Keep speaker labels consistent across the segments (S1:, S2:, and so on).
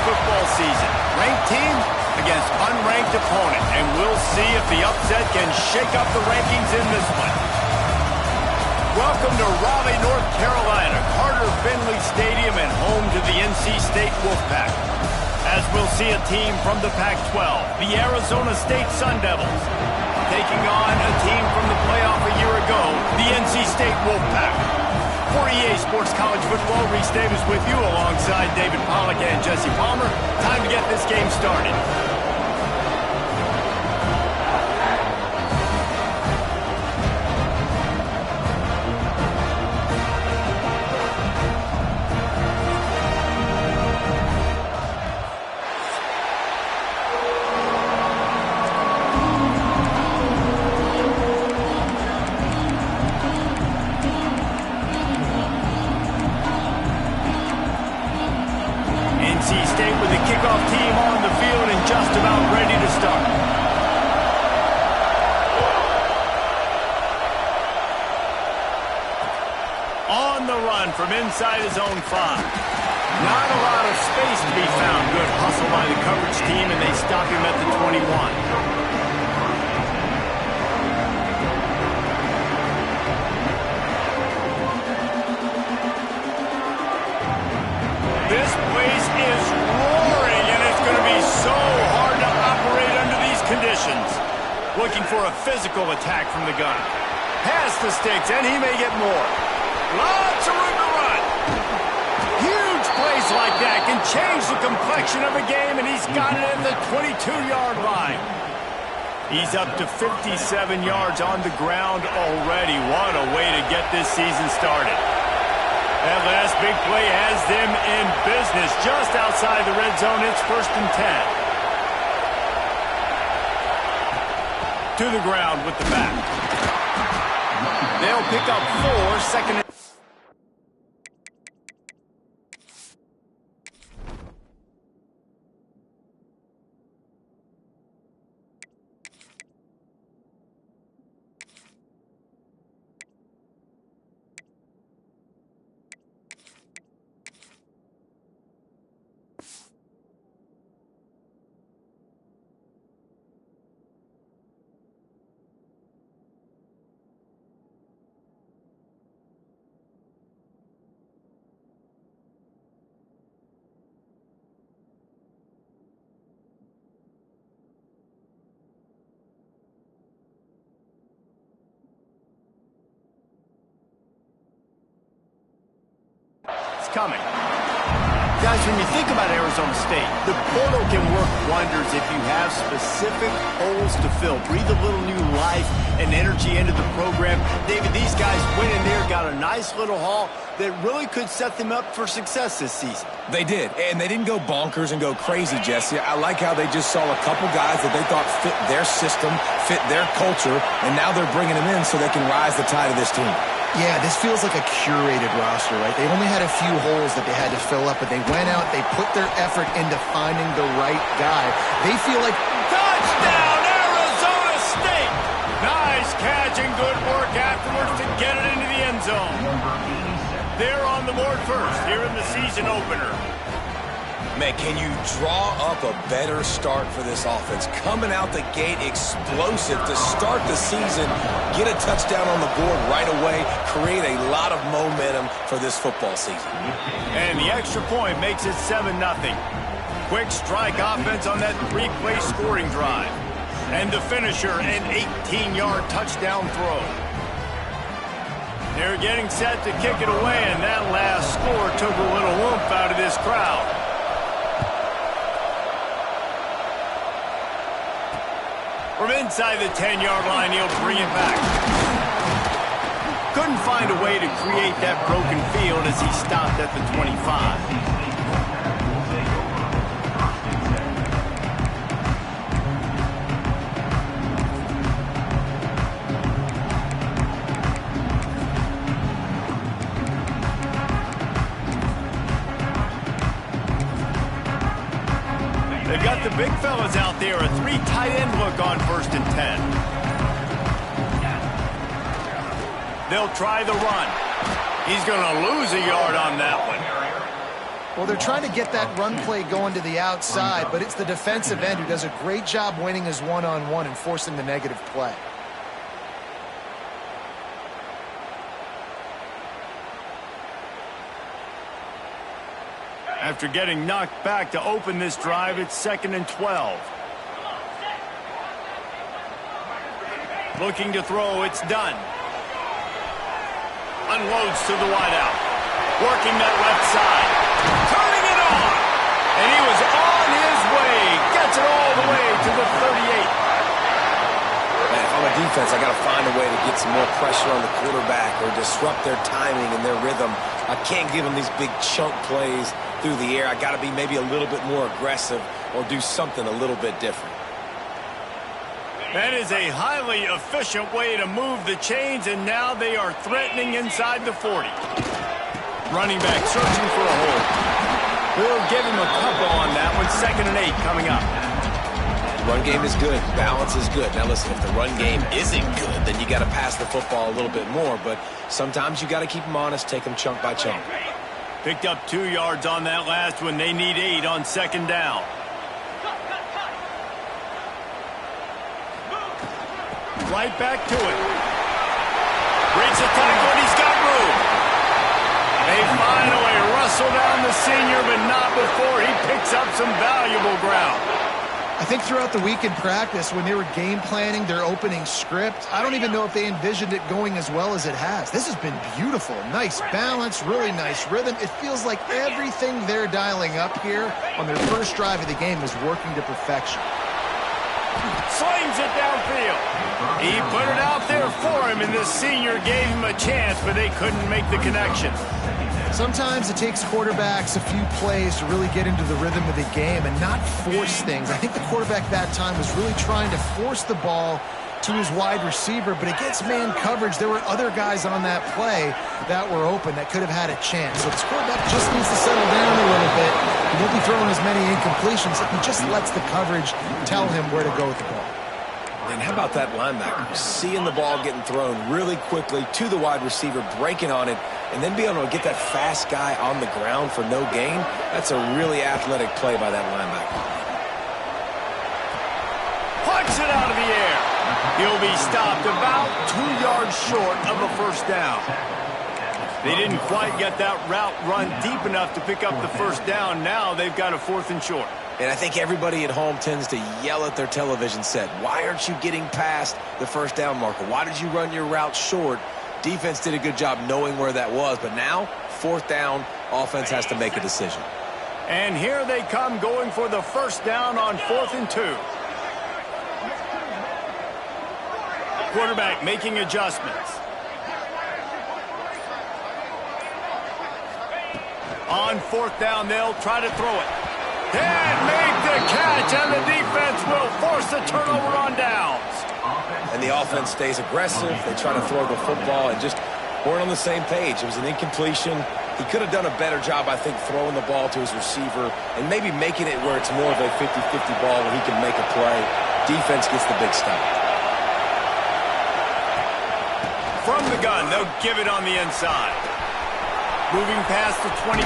S1: Football season. Ranked team against unranked opponent, and we'll see if the upset can shake up the rankings in this one. Welcome to Raleigh, North Carolina, Carter Finley Stadium, and home to the NC State Wolfpack. As we'll see a team from the Pac-12, the Arizona State Sun Devils, taking on a team from the playoff a year ago, the NC State Wolfpack. For EA Sports College Football, Reese Davis with you alongside David Pollack and Jesse Palmer. Time to get this game started. From inside his own 5. Not a lot of space to be found. Good hustle by the coverage team, and they stop him at the 21. This place is roaring, and it's going to be so hard to operate under these conditions. Looking for a physical attack from the gun. Has the sticks, and he may get more. Lots of room to run. Huge plays like that can change the complexion of a game, and he's got it at the 22-yard line. He's up to 57 yards on the ground already. What a way to get this season started. That last big play has them in business just outside the red zone. It's 1st and 10. To the ground with the back. They'll pick up 4, second and coming. Guys, when you think about Arizona State, the portal can work wonders if you have specific holes to fill. Breathe a little new life and energy into the program. David, these guys went in there, got a nice little haul that really could set them up for success this season.
S2: They did, and they didn't go bonkers and go crazy, Jesse. I like how they just saw a couple guys that they thought fit their system, fit their culture, and now they're bringing them in so they can rise the tide of this team.
S3: Yeah, this feels like a curated roster, right? They only had a few holes that they had to fill up, but they went out, they put their effort into finding the right guy. They feel like...
S1: Touchdown, Arizona State! Nice catch and good work afterwards to get it into the end zone. They're on the board first here in the season opener.
S2: Man, can you draw up a better start for this offense? Coming out the gate explosive to start the season, get a touchdown on the board right away, create a lot of momentum for this football season.
S1: And the extra point makes it 7-0. Quick strike offense on that 3-play scoring drive. And the finisher, an 18-yard touchdown throw. They're getting set to kick it away, and that last score took a little oomph out of this crowd. From inside the 10-yard line, he'll bring it back. Couldn't find a way to create that broken field as he stopped at the 25. They've got the big fellas out there, a 3 tight end look on 1st and 10. They'll try the run. He's going to lose a yard on that one.
S3: Well, they're trying to get that run play going to the outside, but it's the defensive end who does a great job winning his one-on-one and forcing the negative play.
S1: After getting knocked back to open this drive, it's 2nd and 12. Looking to throw, it's done. Unloads to the wideout. Working that left side. Turning it on! And he was on his way. Gets it all the way to the 38.
S2: Man, if I'm a defense, I got to find a way to get some more pressure on the quarterback or disrupt their timing and their rhythm. I can't give them these big chunk plays through the air. I got to be maybe a little bit more aggressive or do something a little bit different.
S1: That is a highly efficient way to move the chains, and now they are threatening inside the 40. Running back searching for a hole. We'll give him a couple on that one. 2nd and 8 coming up.
S2: Run game is good. Balance is good. Now listen, if the run game isn't good, then you got to pass the football a little bit more, but sometimes you got to keep them honest, take them chunk by chunk.
S1: Picked up 2 yards on that last one. They need 8 on 2nd down. Right back to it. Breaks a tackle, and he's got room. They finally wrestle down the senior, but not before he picks up some valuable ground.
S3: I think throughout the week in practice, when they were game planning their opening script, I don't even know if they envisioned it going as well as it has. This has been beautiful. Nice balance, really nice rhythm. It feels like everything they're dialing up here on their first drive of the game is working to perfection.
S1: Slings it downfield. He put it out there for him, and the senior gave him a chance, but they couldn't make the connection.
S3: Sometimes it takes quarterbacks a few plays to really get into the rhythm of the game and not force things. I think the quarterback that time was really trying to force the ball to his wide receiver, but against man coverage, there were other guys on that play that were open that could have had a chance. So this quarterback just needs to settle down a little bit. He won't be throwing as many incompletions. He just lets the coverage tell him where to go with the ball.
S2: And how about that linebacker? Seeing the ball getting thrown really quickly to the wide receiver, breaking on it, and then being able to get that fast guy on the ground for no gain. That's a really athletic play by that linebacker.
S1: Punch it out of the air. He'll be stopped about 2 yards short of a 1st down. They didn't quite get that route run deep enough to pick up the 1st down. Now they've got a 4th and short.
S2: And I think everybody at home tends to yell at their television set, why aren't you getting past the 1st down marker? Why did you run your route short? Defense did a good job knowing where that was, but now 4th down, Offense has to make a decision.
S1: And here they come going for the first down on 4th and 2. Quarterback making adjustments. On 4th down, they'll try to throw it. And make the catch, and the defense will force the turnover on downs.
S2: And the offense stays aggressive. They try to throw the football and just weren't on the same page. It was an incompletion. He could have done a better job, I think, throwing the ball to his receiver and maybe making it where it's more of a 50-50 ball where he can make a play. Defense gets the big stop.
S1: From the gun, they'll give it on the inside. Moving past the 25.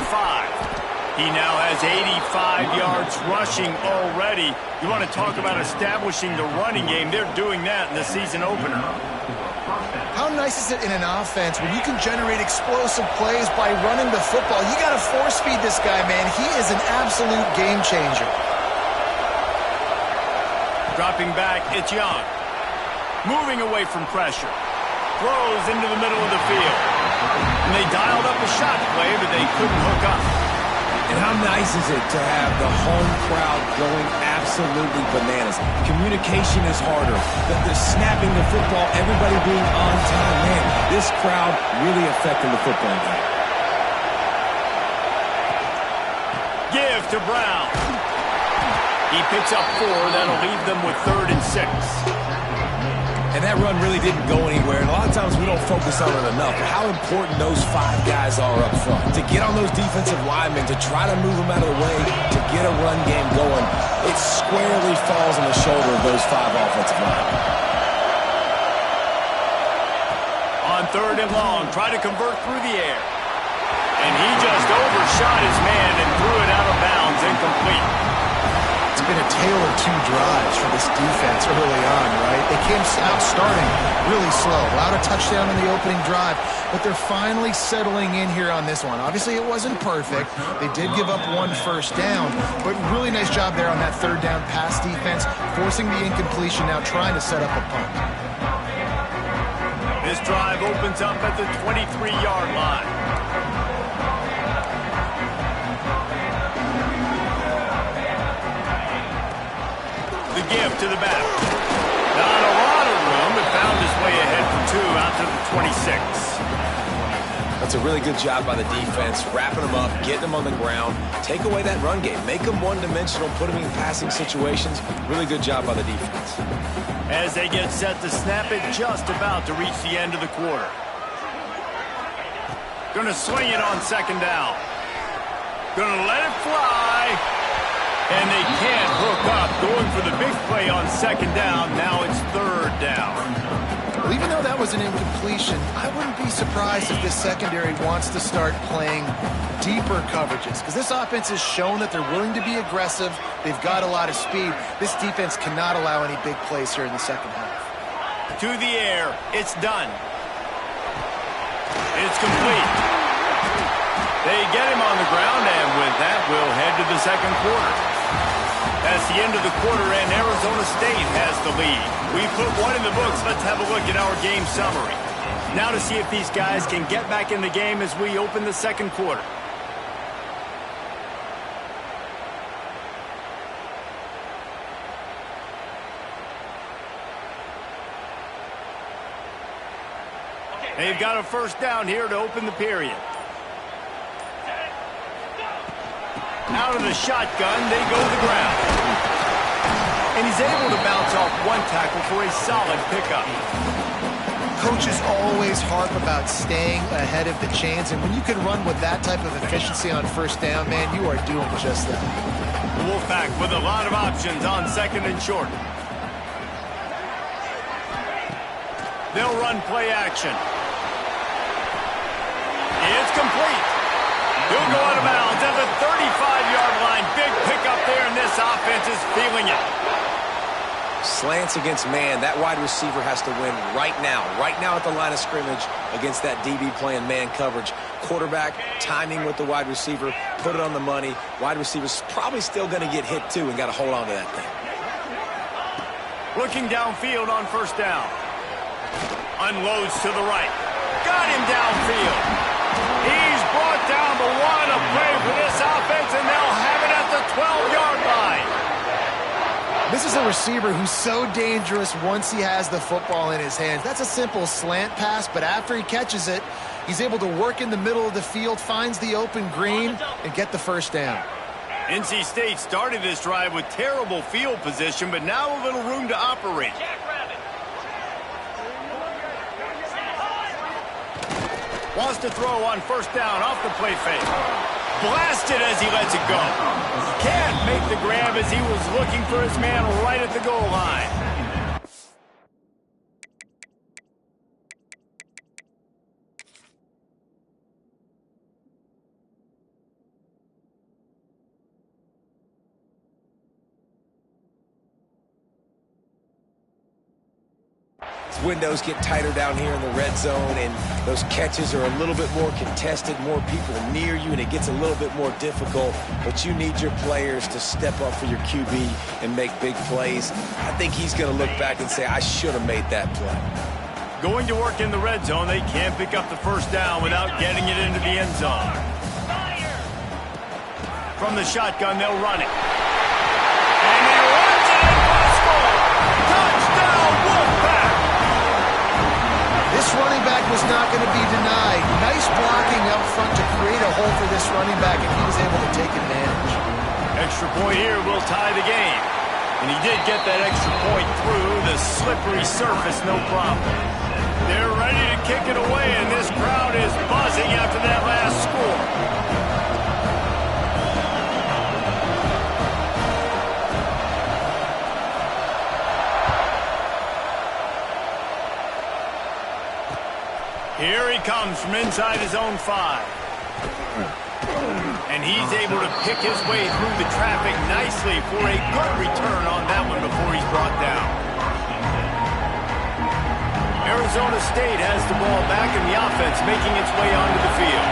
S1: He now has 85 yards rushing already. You want to talk about establishing the running game. They're doing that in the season opener.
S3: How nice is it in an offense when you can generate explosive plays by running the football? You got to force feed this guy, man. He is an absolute game changer.
S1: Dropping back, it's Young. Moving away from pressure. Throws into the middle of the field. And they dialed up a shot play, but they couldn't hook up.
S2: And how nice is it to have the home crowd going absolutely bananas? Communication is harder. The snapping the football, everybody being on time. Man, this crowd really affecting the football game.
S1: Give to Brown. He picks up 4. That'll leave them with 3rd and 6.
S2: And that run really didn't go anywhere. And a lot of times we don't focus on it enough. But how important those 5 guys are up front. To get on those defensive linemen, to try to move them out of the way, to get a run game going, it squarely falls on the shoulder of those 5 offensive linemen.
S1: On 3rd and long, try to convert through the air. And he just overshot his man and threw it out of bounds, incomplete.
S3: It's been a tale of 2 drives for this defense early on, right? They came out starting really slow, allowed a touchdown in the opening drive, but they're finally settling in here on this one. Obviously, it wasn't perfect. They did give up 1 first down, but really nice job there on that 3rd down pass defense, forcing the incompletion, now trying to set up a punt.
S1: This drive opens up at the 23-yard line. The give to the back. Not a lot of room, but found his way ahead for 2 out to the 26.
S2: That's a really good job by the defense, wrapping them up, getting them on the ground, take away that run game, make them one-dimensional, put them in passing situations. Really good job by the defense.
S1: As they get set to snap it, just about to reach the end of the quarter. Gonna swing it on 2nd down. Gonna let it fly. And they can't hook up. Going for the big play on 2nd down. Now it's 3rd down.
S3: Well, even though that was an incompletion, I wouldn't be surprised if this secondary wants to start playing deeper coverages, because this offense has shown that they're willing to be aggressive. They've got a lot of speed. This defense cannot allow any big plays here in the second half.
S1: To the air. It's done. It's complete. They get him on the ground, and with that, we'll head to the 2nd quarter. That's the end of the quarter, and Arizona State has the lead. We put 1 in the books. Let's have a look at our game summary. Now to see if these guys can get back in the game as we open the 2nd quarter. They've got a first down here to open the period. Out of the shotgun, they go to the ground. And he's able to bounce off 1 tackle for a solid pickup.
S3: Coaches always harp about staying ahead of the chains, and when you can run with that type of efficiency on first down, man, you are doing just that.
S1: The Wolfpack with a lot of options on 2nd and short. They'll run play action. It's complete. He'll go out of bounds at the 35-yard line. Big pickup there, and this offense is feeling it.
S2: Slants against man. That wide receiver has to win right now at the line of scrimmage against that DB playing man coverage. Quarterback timing with the wide receiver, put it on the money. Wide receiver's probably still going to get hit too and got to hold on to that thing.
S1: Looking downfield on first down. Unloads to the right. Got him downfield. He's brought down, but what a play for this offense, and they'll have it at the 12-yard line.
S3: This is a receiver who's so dangerous once he has the football in his hands. That's a simple slant pass, but after he catches it, he's able to work in the middle of the field, finds the open green, and get the first down.
S1: NC State started this drive with terrible field position, but now a little room to operate. Wants to throw on first down off the play fake. Blasted as he lets it go. Can't make the grab as he was looking for his man right at the goal line.
S2: Windows get tighter down here in the red zone, and those catches are a little bit more contested, more people near you, and it gets a little bit more difficult. But you need your players to step up for your QB and make big plays. I think he's going to look back and say, I should have made that play.
S1: Going to work in the red zone, they can't pick up the first down without getting it into the end zone. From the shotgun, they'll run it. And he runs it in for a score. Touchdown, Wolfpack!
S3: This running back was not going to be denied. Nice blocking up front to create a hole for this running back, and he was able to take advantage.
S1: Extra point here will tie the game. And he did get that extra point through the slippery surface, no problem. They're ready to kick it away, and this crowd is buzzing after that last score. Here he comes from inside his own 5. And he's able to pick his way through the traffic nicely for a good return on that one before he's brought down. Arizona State has the ball back in the offense, making its way onto the field.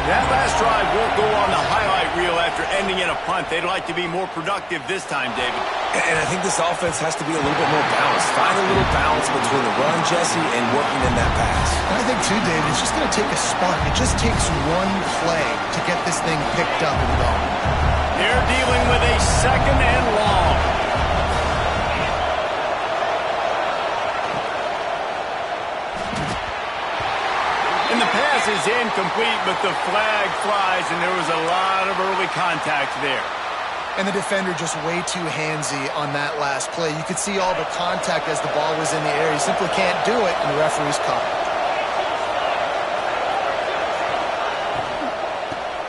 S1: That last drive won't go on the highlight reel after ending in a punt. They'd like to be more productive this time, David.
S2: And I think this offense has to be a little bit more balanced. Find a little balance between the run, Jesse, and working in that pass.
S3: And I think, too, David, it's just going to take a spark. It just takes one play to get this thing picked up and going.
S1: They're dealing with a second and long. And the pass is incomplete, but the flag flies, and there was a lot of early contact there.
S3: And the defender just way too handsy on that last play. You could see all the contact as the ball was in the air. He simply can't do it, and the referee's caught it.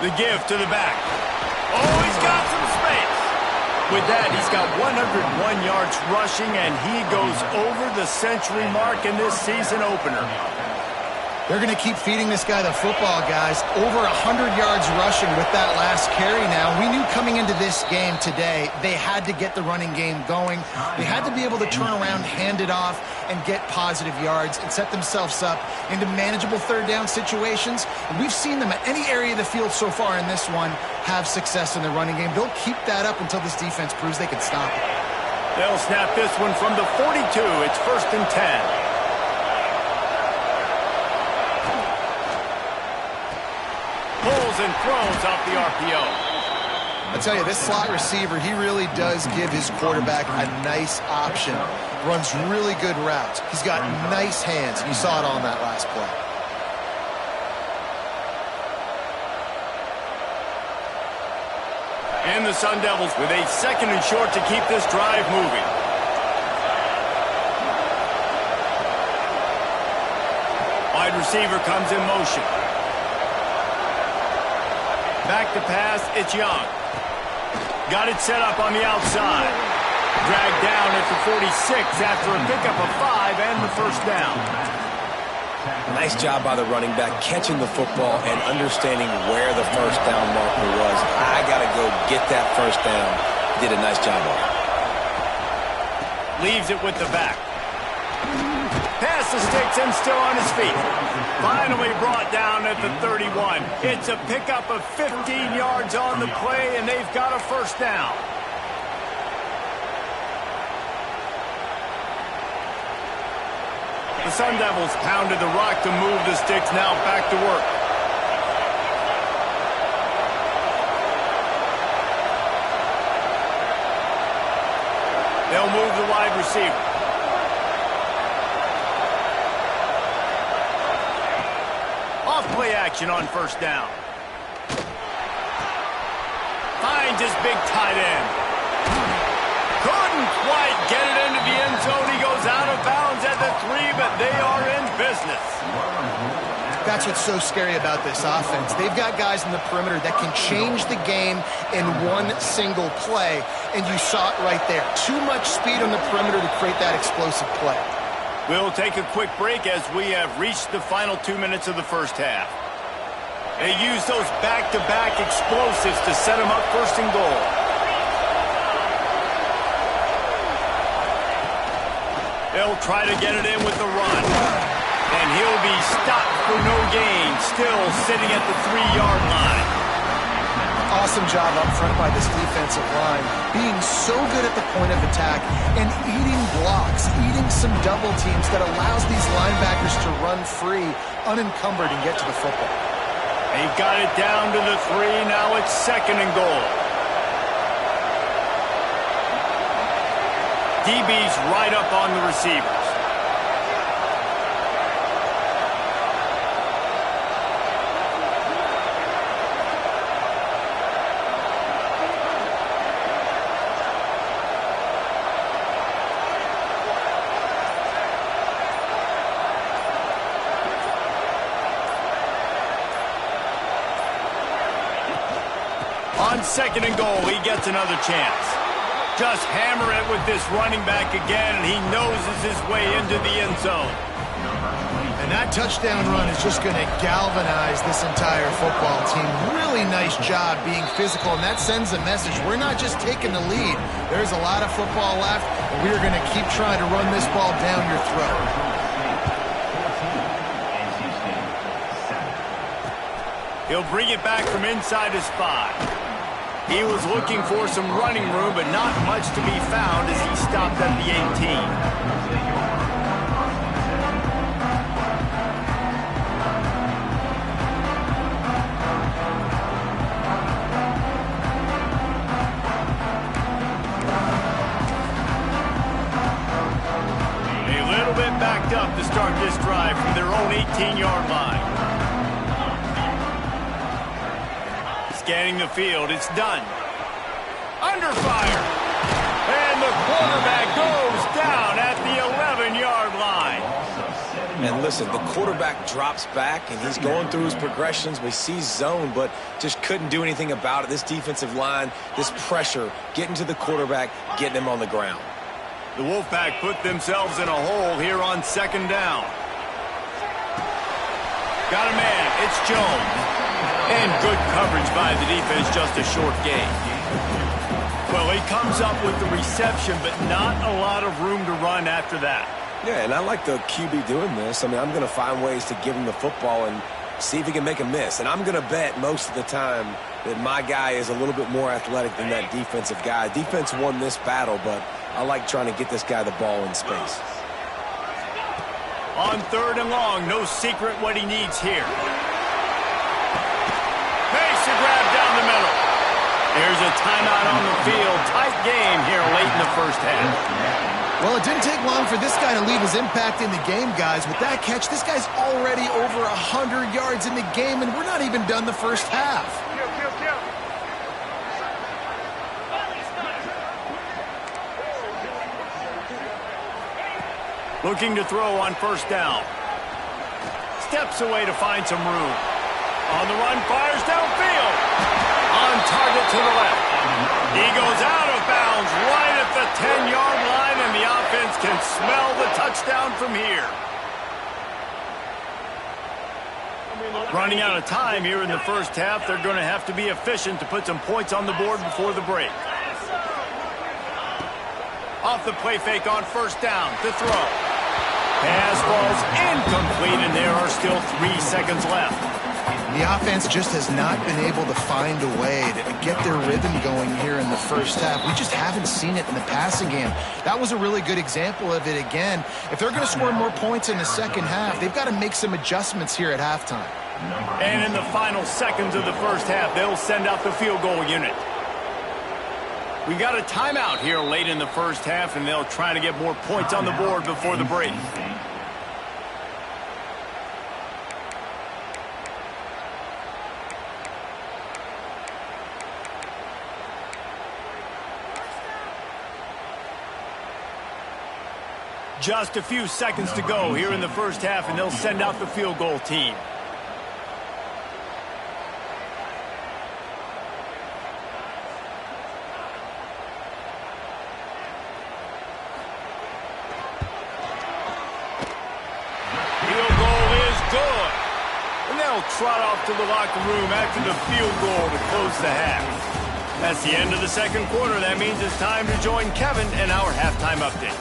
S1: The give to the back. Oh, he's got some space. With that, he's got 101 yards rushing, and he goes over the century mark in this season opener.
S3: They're going to keep feeding this guy the football, guys. Over 100 yards rushing with that last carry now. We knew coming into this game today, they had to get the running game going. They had to be able to turn around, hand it off, and get positive yards and set themselves up into manageable third down situations. And we've seen them at any area of the field so far in this one have success in the running game. They'll keep that up until this defense proves they can stop it.
S1: They'll snap this one from the 42. It's 1st and 10. Pulls and throws off the RPO.
S3: I tell you, this slot receiver, he really does give his quarterback a nice option. Runs really good routes. He's got nice hands. You saw it on that last play.
S1: And the Sun Devils with a 2nd and short to keep this drive moving. Wide receiver comes in motion. Back to pass, it's Young. Got it set up on the outside. Dragged down at the 46 after a pickup of 5 and the first down.
S2: Nice job by the running back, catching the football and understanding where the first down marker was. I got to go get that first down. Did a nice job on it.
S1: Leaves it with the back. Pass the sticks and still on his feet. Finally brought down at the 31. It's a pickup of 15 yards on the play, and they've got a first down. The Sun Devils pounded the rock to move the sticks, now back to work. They'll move the wide receiver. Off play action on first down. Finds his big tight end. Couldn't quite get it into the end zone. He goes out of bounds at the 3, but they are in business.
S3: That's what's so scary about this offense. They've got guys in the perimeter that can change the game in one single play, and you saw it right there. Too much speed on the perimeter to create that explosive play.
S1: We'll take a quick break as we have reached the final 2 minutes of the first half. They use those back-to-back explosives to set them up first and goal. They'll try to get it in with the run. And he'll be stopped for no gain, still sitting at the 3-yard line.
S3: Awesome job up front by this defensive line, being so good at the point of attack and eating blocks, eating some double teams that allows these linebackers to run free, unencumbered, and get to the football.
S1: They got it down to the 3, now it's second and goal. DB's right up on the receivers. On second and goal, he gets another chance. Just hammer it with this running back again, and he noses his way into the end zone.
S3: And that touchdown run is just going to galvanize this entire football team. Really nice job being physical, and that sends a message. We're not just taking the lead. There's a lot of football left, and we're going to keep trying to run this ball down your throat.
S1: He'll bring it back from inside his 5. He was looking for some running room, but not much to be found as he stopped at the 18. A little bit backed up to start this drive from their own 18-yard line. Scanning the field, it's done. Under fire. And the quarterback goes down at the 11-yard line.
S2: And listen, the quarterback drops back, and he's going through his progressions. We see zone, but just couldn't do anything about it. This defensive line, this pressure, getting to the quarterback, getting him on the ground.
S1: The Wolfpack put themselves in a hole here on second down. Got a man, it's Jones. And good coverage by the defense, just a short gain. Well, he comes up with the reception, but not a lot of room to run after that.
S2: Yeah, and I like the QB doing this. I mean, I'm going to find ways to give him the football and see if he can make a miss. And I'm going to bet most of the time that my guy is a little bit more athletic than that defensive guy. Defense won this battle, but I like trying to get this guy the ball in space.
S1: On third and long, no secret what he needs here. Makes a grab down the middle. There's a timeout on the field. Tight game here late in the first half.
S3: Well, it didn't take long for this guy to leave his impact in the game, guys. With that catch, this guy's already over 100 yards in the game, and we're not even done the first half.
S1: Looking to throw on first down. Steps away to find some room. On the run, fires downfield. On target to the left. He goes out of bounds right at the 10-yard line, and the offense can smell the touchdown from here. Running out of time here in the first half, they're going to have to be efficient to put some points on the board before the break. Off the play fake on first down to throw. Pass falls incomplete, and there are still 3 seconds left.
S3: The offense just has not been able to find a way to get their rhythm going here in the first half. We just haven't seen it in the passing game. That was a really good example of it again. If they're going to score more points in the second half, they've got to make some adjustments here at halftime.
S1: And in the final seconds of the first half, they'll send out the field goal unit. We got a timeout here late in the first half, and they'll try to get more points on the board before the break. Just a few seconds to go here in the first half, and they'll send out the field goal team. Trot off to the locker room after the field goal to close the half. That's the end of the second quarter. That means it's time to join Kevin in our halftime update.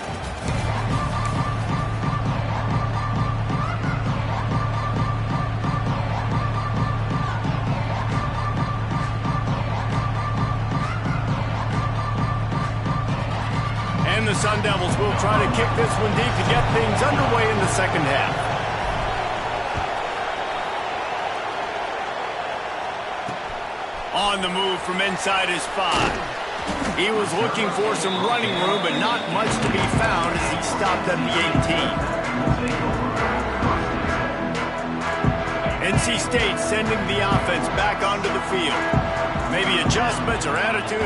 S1: And the Sun Devils will try to kick this one deep to get things underway in the second half. On the move from inside his 5. He was looking for some running room, but not much to be found as he stopped at the 18. NC State sending the offense back onto the field. Maybe adjustments or attitude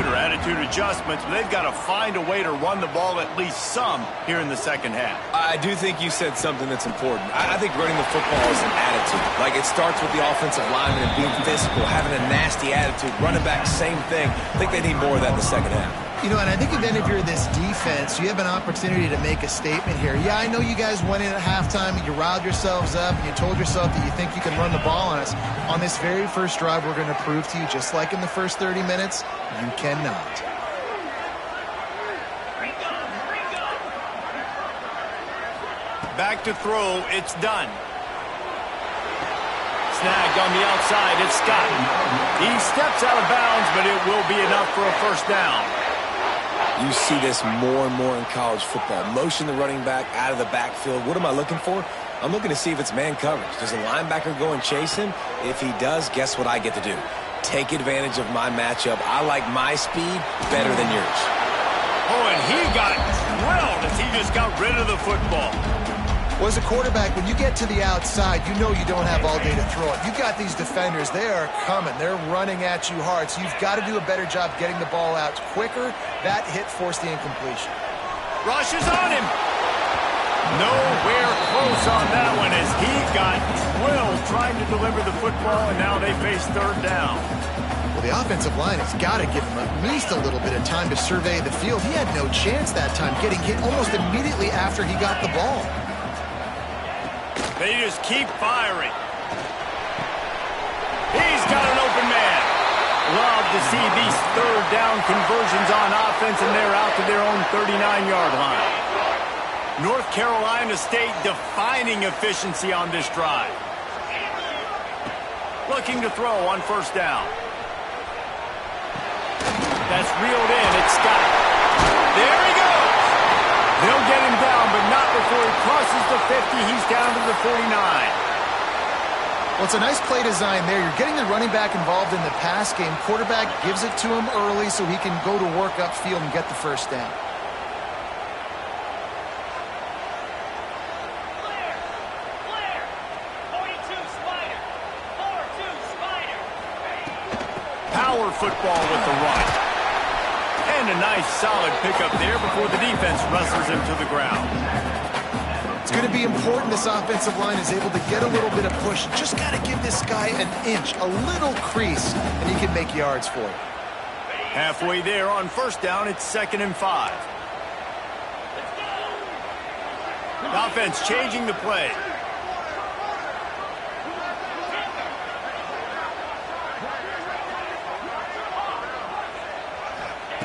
S1: adjustments, but they've got to find a way to run the ball at least some here in the second half.
S2: I do think you said something that's important. I think running the football is an attitude. Like, it starts with the offensive lineman and being physical, having a nasty attitude. Running back, same thing. I think they need more of that in the second half.
S3: You know, and I think even if you're this defense, you have an opportunity to make a statement here. Yeah, I know you guys went in at halftime and you riled yourselves up and you told yourself that you think you can run the ball on us. On this very first drive, we're going to prove to you, just like in the first 30 minutes, you cannot.
S1: Back to throw, it's done. Snagged on the outside, it's Scott. He steps out of bounds, but it will be enough for a first down.
S2: You see this more and more in college football. Motion the running back out of the backfield. What am I looking for? I'm looking to see if it's man coverage. Does the linebacker go and chase him? If he does, guess what I get to do? Take advantage of my matchup. I like my speed better than yours.
S1: Oh, and he got drilled as he just got rid of the football.
S3: Well, as a quarterback, when you get to the outside, you know you don't have all day to throw it. You've got these defenders. They are coming. They're running at you hard. So you've got to do a better job getting the ball out quicker. That hit forced the incompletion.
S1: Rush is on him. Nowhere close on that one as he got drilled trying to deliver the football, and now they face third down.
S3: Well, the offensive line has got to give him at least a little bit of time to survey the field. He had no chance that time, getting hit almost immediately after he got the ball.
S1: They just keep firing. He's got an open man. Love to see these third down conversions on offense, and they're out to their own 39-yard line. North Carolina State defining efficiency on this drive. Looking to throw on first down. That's reeled in. It's Scott. There he goes. They'll get him down, but not before he crosses the 50. He's down to the 49.
S3: Well, it's a nice play design there. You're getting the running back involved in the pass game. Quarterback gives it to him early so he can go to work upfield and get the first down.
S4: Clear. 42 Spider. 4-2 Spider.
S1: Power football with the run. And a nice solid pickup there before the defense wrestles him to the ground.
S3: It's going to be important this offensive line is able to get a little bit of push. Just got to give this guy an inch, a little crease, and he can make yards for it.
S1: Halfway there on first down, it's 2nd and 5. The offense changing the play.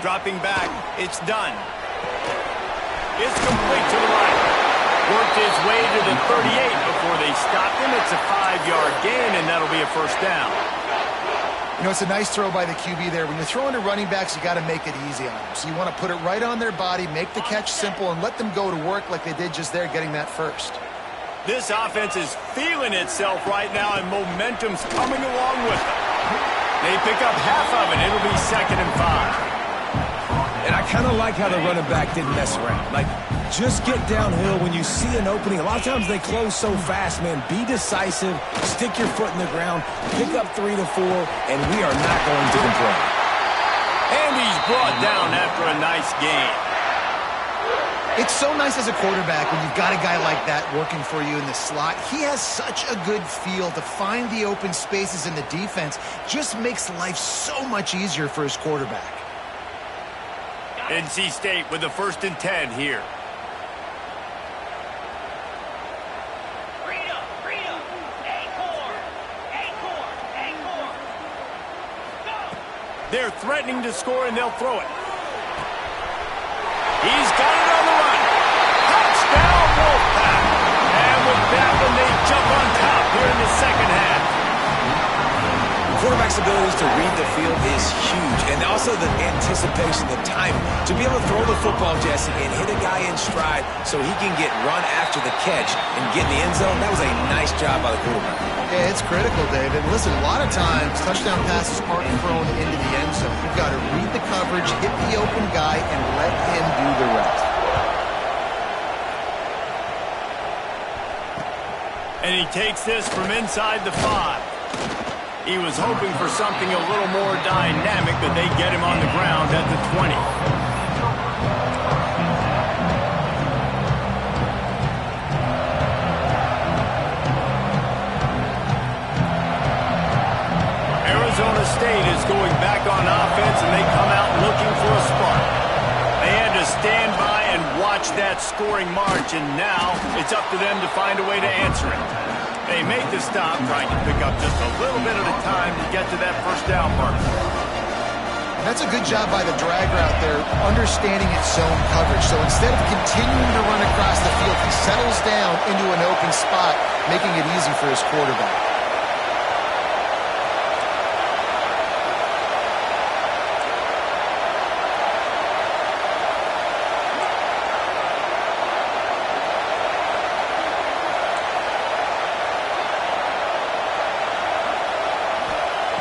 S1: Dropping back, it's done. It's complete to the right. Worked his way to the 38 before they stopped him. It's a 5-yard gain, and that'll be a first down.
S3: You know, it's a nice throw by the QB there. When you're throwing to running backs, you got to make it easy on them. So you want to put it right on their body, make the catch simple, and let them go to work like they did just there, getting that first.
S1: This offense is feeling itself right now, and momentum's coming along with them. They pick up half of it. It'll be 2nd and 5.
S2: kind of like how the running back didn't mess around. Like, just get downhill when you see an opening. A lot of times they close so fast, man. Be decisive, stick your foot in the ground, pick up 3 to 4, and we are not going to complain.
S1: And he's brought down after a nice game.
S3: It's so nice as a quarterback when you've got a guy like that working for you in the slot. He has such a good feel to find the open spaces in the defense. Just makes life so much easier for his quarterback.
S1: NC State with the 1st and 10 here.
S4: Freedom. Acorn. Go.
S1: They're threatening to score, and they'll throw it. He's got it on the run. Touchdown, Wolfpack. And with that one, they jump on top here in the second half.
S2: Quarterback's abilities to read the field is huge, and also the anticipation, the timing. To be able to throw the football, Jesse, and hit a guy in stride so he can get run after the catch and get in the end zone, that was a nice job by the quarterback.
S3: Yeah, it's critical, David. Listen, a lot of times, touchdown passes aren't thrown into the end zone. You've got to read the coverage, hit the open guy, and let him do the rest.
S1: And he takes this from inside the 5. He was hoping for something a little more dynamic, but they get him on the ground at the 20. Arizona State is going back on offense, and they come out looking for a spark. They had to stand by and watch that scoring march, and now it's up to them to find a way to answer it. They make the stop, trying to pick up just a little bit at a time to get to that first down mark.
S3: That's a good job by the drag route there, understanding its zone coverage. So instead of continuing to run across the field, he settles down into an open spot, making it easy for his quarterback.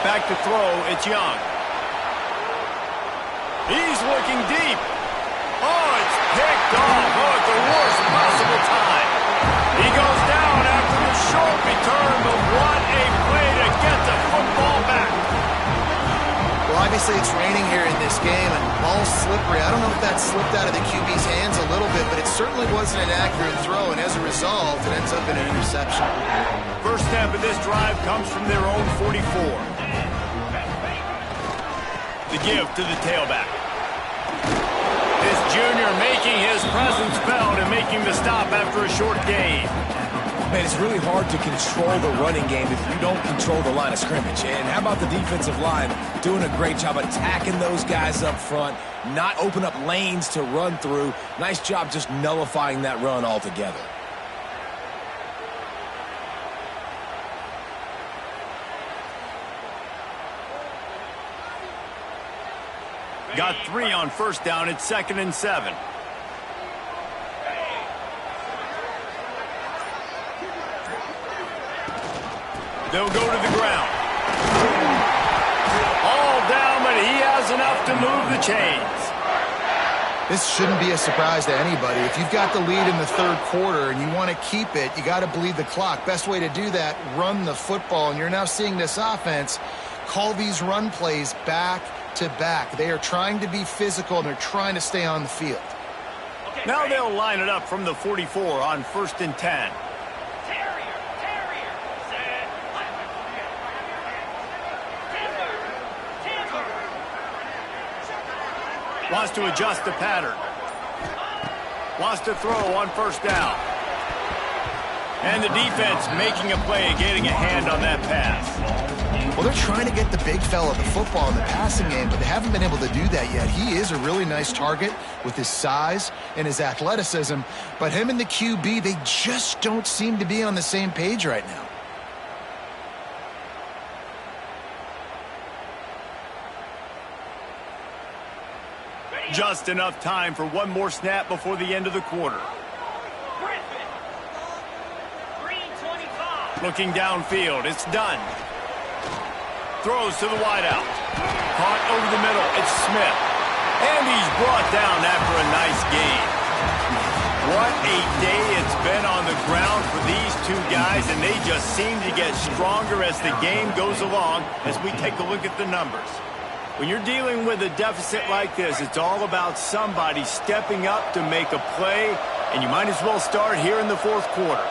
S1: Back to throw, it's Young. He's looking deep. Oh, it's picked off. Oh, at the worst possible time. He goes down after the short return, but what a play to get the football back.
S3: Well, obviously it's raining here in this game, and ball's slippery. I don't know if that slipped out of the QB's hands a little bit, but it certainly wasn't an accurate throw, and as a result, it ends up in an interception.
S1: First step of this drive comes from their own 44. The give to the tailback. This junior making his presence felt and making the stop after a short gain.
S2: Man, it's really hard to control the running game if you don't control the line of scrimmage. And how about the defensive line doing a great job attacking those guys up front, not open up lanes to run through. Nice job just nullifying that run altogether.
S1: Got 3 on first down. It's 2nd and 7. They'll go to the ground. All down, but he has enough to move the chains.
S3: This shouldn't be a surprise to anybody. If you've got the lead in the third quarter and you want to keep it, you got to bleed the clock. Best way to do that, run the football. And you're now seeing this offense call these run plays back to back. They are trying to be physical, and they're trying to stay on the field.
S1: Now they'll line it up from the 44 on 1st and 10. Wants to adjust the pattern. Wants to throw on first down. And the defense making a play and getting a hand on that pass.
S3: Well, they're trying to get the big fella the football in the passing game, but they haven't been able to do that yet. He is a really nice target with his size and his athleticism, but him and the QB, they just don't seem to be on the same page right now.
S1: Just enough time for one more snap before the end of the quarter. Looking downfield, it's done. Throws to the wideout. Caught over the middle, it's Smith. And he's brought down after a nice gain. What a day it's been on the ground for these two guys, and they just seem to get stronger as the game goes along as we take a look at the numbers. When you're dealing with a deficit like this, it's all about somebody stepping up to make a play, and you might as well start here in the fourth quarter.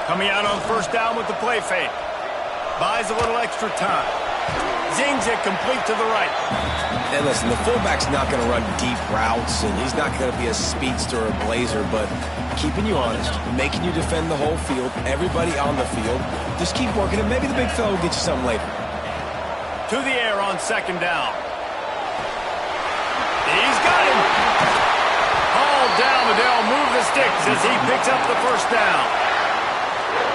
S1: Coming out on first down with the play fake. Buys a little extra time. Zings it complete to the right.
S2: And listen, the fullback's not going to run deep routes, and he's not going to be a speedster or a blazer, but keeping you honest, making you defend the whole field, everybody on the field, just keep working, and maybe the big fella will get you something later.
S1: To the air on second down. He's got him. Hauled down, but they'll move the sticks as he picks up the first down.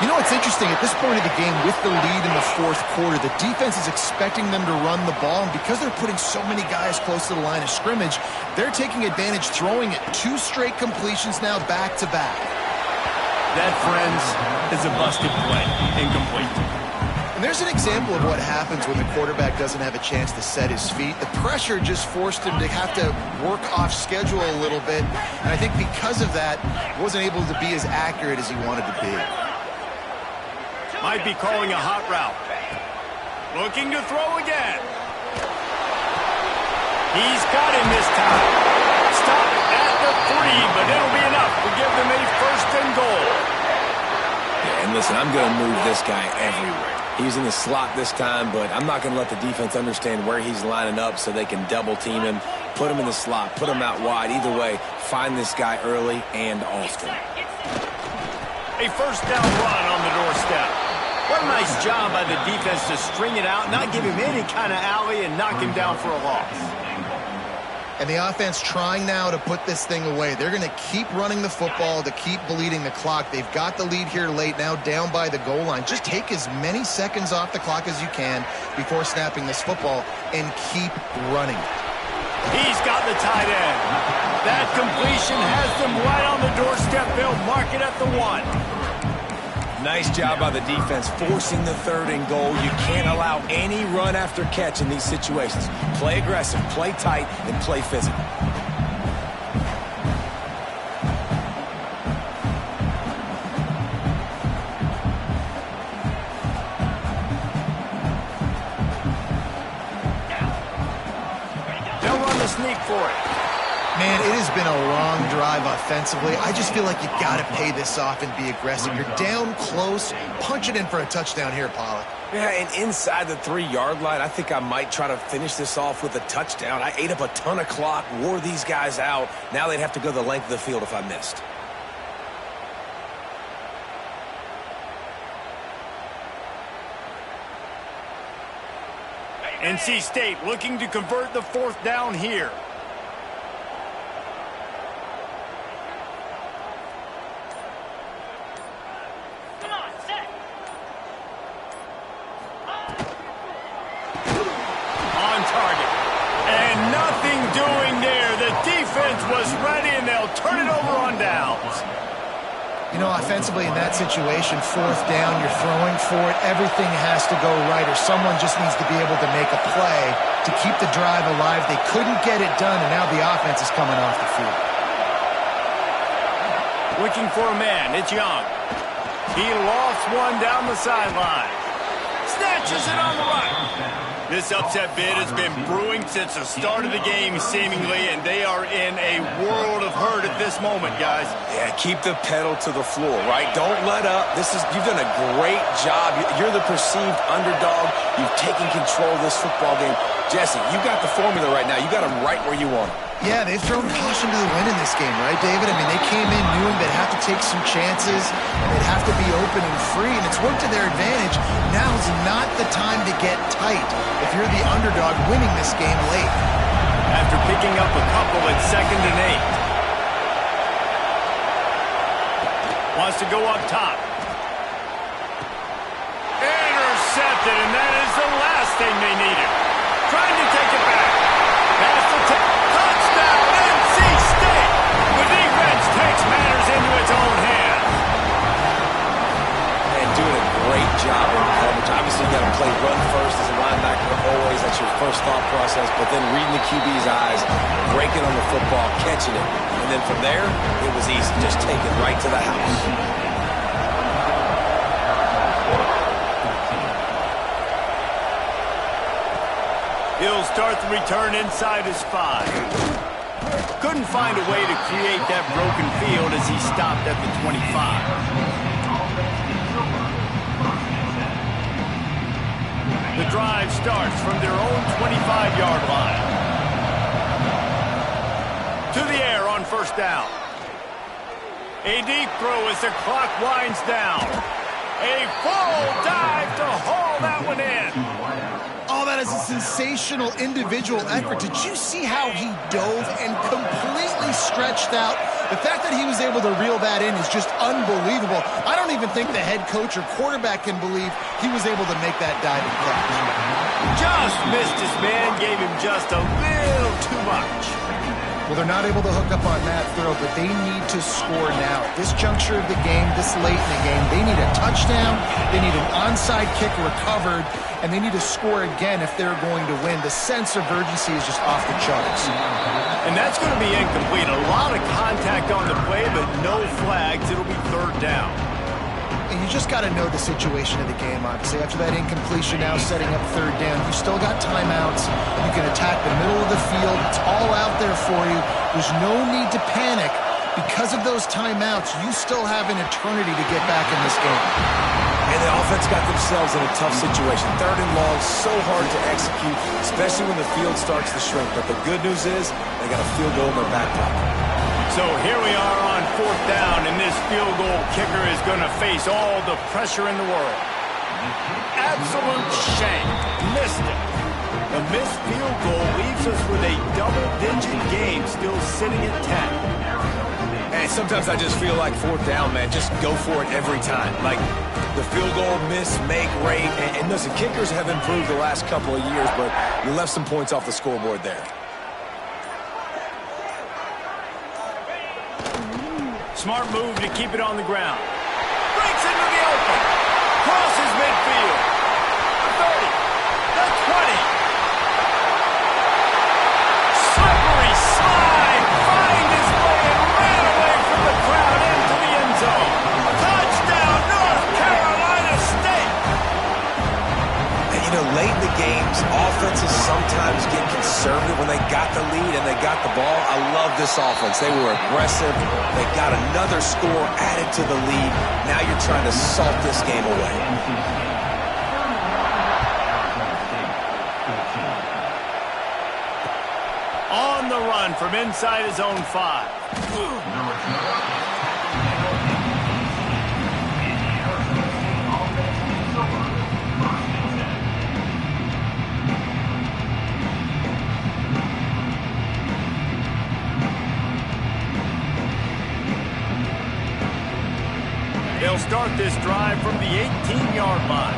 S3: You know what's interesting? At this point of the game, with the lead in the fourth quarter, the defense is expecting them to run the ball, and because they're putting so many guys close to the line of scrimmage, they're taking advantage, throwing it 2 straight completions now back-to-back.
S1: That, friends, is a busted play. Incomplete.
S3: And there's an example of what happens when the quarterback doesn't have a chance to set his feet. The pressure just forced him to have to work off schedule a little bit, and I think because of that, he wasn't able to be as accurate as he wanted to be.
S1: Might be calling a hot route. Looking to throw again. He's got him this time. Stop at the 3, but it'll be enough to give them a first and goal.
S2: Yeah, and listen, I'm going to move this guy everywhere. He's in the slot this time, but I'm not going to let the defense understand where he's lining up so they can double team him, put him in the slot, put him out wide. Either way, find this guy early and often.
S1: A first down run on the doorstep. What a nice job by the defense to string it out, not give him any kind of alley, and knock him down for a loss.
S3: And the offense trying now to put this thing away. They're going to keep running the football to keep bleeding the clock. They've got the lead here late, now down by the goal line. Just take as many seconds off the clock as you can before snapping this football and keep running.
S1: He's got the tight end. That completion has them right on the doorstep. They'll mark it at the 1.
S2: Nice job by the defense forcing the 3rd and goal. You can't allow any run after catch in these situations. Play aggressive, play tight, and play physical.
S1: They'll run the sneak for it.
S3: Man, it has been a long drive offensively. I just feel like you got to pay this off and be aggressive. You're down close. Punch it in for a touchdown here, Pollack.
S2: Yeah, and inside the 3-yard line, I think I might try to finish this off with a touchdown. I ate up a ton of clock, wore these guys out. Now they'd have to go the length of the field if I missed.
S1: NC State looking to convert the 4th down here. Was ready, and they'll turn it over on downs.
S3: You know, offensively in that situation, 4th down, you're throwing for it. Everything has to go right, or someone just needs to be able to make a play to keep the drive alive. They couldn't get it done, and now the offense is coming off the field.
S1: Looking for a man. It's Young. He lofts one down the sideline. Snatches it on the right. This upset bid has been brewing since the start of the game, seemingly, and they are in a world of hurt at this moment, guys.
S2: Yeah, keep the pedal to the floor, right? Don't let up. You've done a great job. You're the perceived underdog. You've taken control of this football game. Jesse, you got the formula right now. You got them right where you want them.
S3: Yeah, they've thrown caution to the wind in this game, right, David? I mean, they came in knowing they'd have to take some chances, and they'd have to be open and free, and it's worked to their advantage. Now's not the time to get tight if you're the underdog winning this game late.
S1: After picking up a couple at 2nd and 8. Wants to go up top. Intercepted, and that is the last thing they needed. Trying to take it back. Pass the touchdown, NC State. The defense takes matters into its own hands.
S2: And play run first as a linebacker, always that's your first thought process, but then reading the QB's eyes, breaking on the football, catching it, and then from there, it was easy. Just take it right to the house.
S1: He'll start the return inside his 5. Couldn't find a way to create that broken field as he stopped at the 25. The drive starts from their own 25-yard line. To the air on first down. A deep throw as the clock winds down. A full dive to haul that one in.
S3: Oh, that is a sensational individual effort. Did you see how he dove and completely stretched out? The fact that he was able to reel that in is just unbelievable. I don't even think the head coach or quarterback can believe he was able to make that diving catch.
S1: Just missed his man, gave him just a little too much.
S3: Well, they're not able to hook up on that throw, but they need to score now. At this juncture of the game, this late in the game, they need a touchdown, they need an onside kick recovered, and they need to score again if they're going to win. The sense of urgency is just off the charts.
S1: And that's going to be incomplete. A lot of contact on the play, but no flags. It'll be third down.
S3: And you just got to know the situation of the game, obviously. After that incompletion, now setting up third down, you still got timeouts. You can attack the middle of the field. It's all out there for you. There's no need to panic. Because of those timeouts, you still have an eternity to get back in this game.
S2: And the offense got themselves in a tough situation. Third and long, so hard to execute, especially when the field starts to shrink. But the good news is they got a field goal in their back pocket.
S1: So here we are on fourth down, and this field goal kicker is going to face all the pressure in the world. Absolute shame. Missed it. The missed field goal leaves us with a double-digit game still sitting at 10.
S2: And sometimes I just feel like fourth down, man, just go for it every time. Like the field goal miss, make rate. And listen, kickers have improved the last couple of years, but you left some points off the scoreboard there.
S1: Smart move to keep it on the ground. Breaks into the open. Crosses midfield. The 30. The 20. Slippery slide. Find his way and ran away from the crowd into the end zone. Touchdown, North Carolina State.
S2: And you know, late in the games, offenses sometimes get conservative when they got the lead and they got the ball. I love this offense. They were aggressive. They got another score added to the lead. Now you're trying to salt this game away.
S1: On the run from inside his own 5. They'll start this drive from the 18-yard line.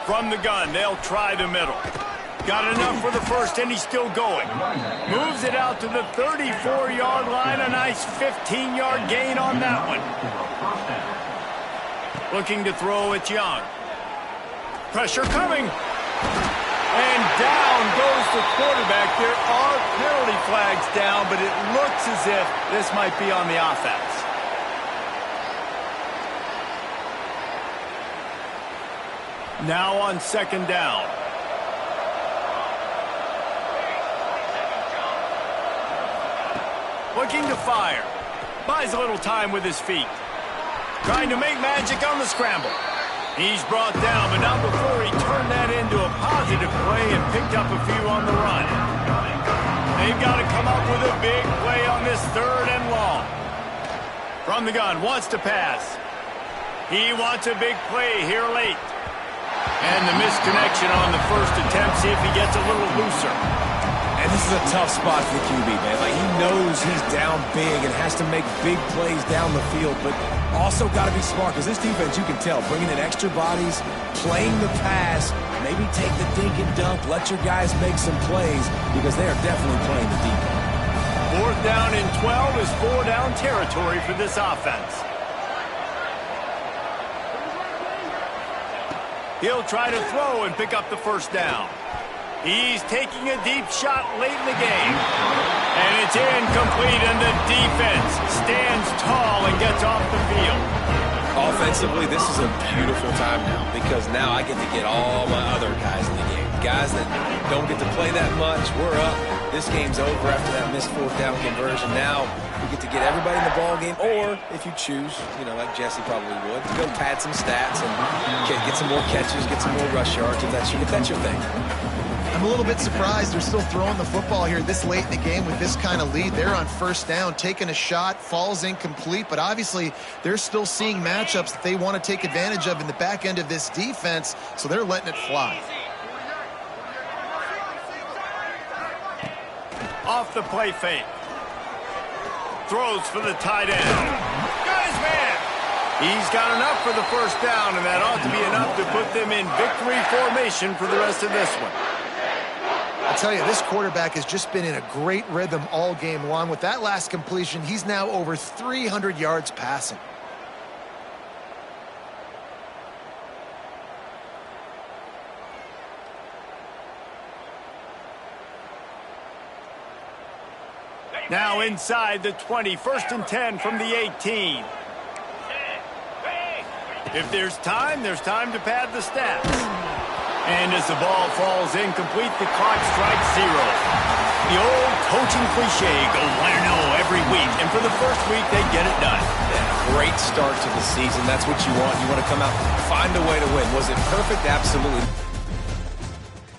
S1: From the gun, they'll try the middle. Got enough for the first, and he's still going. Moves it out to the 34-yard line. A nice 15-yard gain on that one. Looking to throw, it's Young. Pressure coming. And down goes the quarterback. There are penalty flags down, but it looks as if this might be on the offense. Now on second down. Looking to fire. Buys a little time with his feet. Trying to make magic on the scramble. He's brought down, but not before he turned that into a positive play and picked up a few on the run. They've got to come up with a big play on this third and long. From the gun, wants to pass. He wants a big play here late. And the misconnection on the first attempt. See if he gets a little looser.
S2: And this is a tough spot for the QB, man. Like, he knows he's down big and has to make big plays down the field, but also got to be smart, because this defense, you can tell, bringing in extra bodies, playing the pass, maybe take the dink and dunk, let your guys make some plays, because they are definitely playing the deep.
S1: Fourth down and 12 is 4 down territory for this offense. He'll try to throw and pick up the first down. He's taking a deep shot late in the game. And it's incomplete, and the defense stands tall and gets off the field.
S2: Offensively, this is a beautiful time now because now I get to get all my other guys in the game. Guys that don't get to play that much, we're up. This game's over after that missed fourth down conversion. Now we get to get everybody in the ball game, or if you choose, like Jesse probably would, to go pad some stats and get some more catches, get some more rush yards if that's your thing.
S3: I'm a little bit surprised they're still throwing the football here this late in the game with this kind of lead. They're on first down, taking a shot, falls incomplete, but obviously they're still seeing matchups that they want to take advantage of in the back end of this defense, so they're letting it fly.
S1: Off the play fake. Throws for the tight end. Got his man. He's got enough for the first down, and that ought to be enough to put them in victory formation for the rest of this one.
S3: I'll tell you, this quarterback has just been in a great rhythm all game long. With that last completion, he's now over 300 yards passing.
S1: Now inside the 20, 1st and 10 from the 18. If there's time to pad the stats. And as the ball falls incomplete, the clock strikes 0. The old coaching cliche, go 1-0 every week. And for the first week, they get it done.
S2: Yeah, great start to the season. That's what you want. You want to come out, find a way to win. Was it perfect? Absolutely.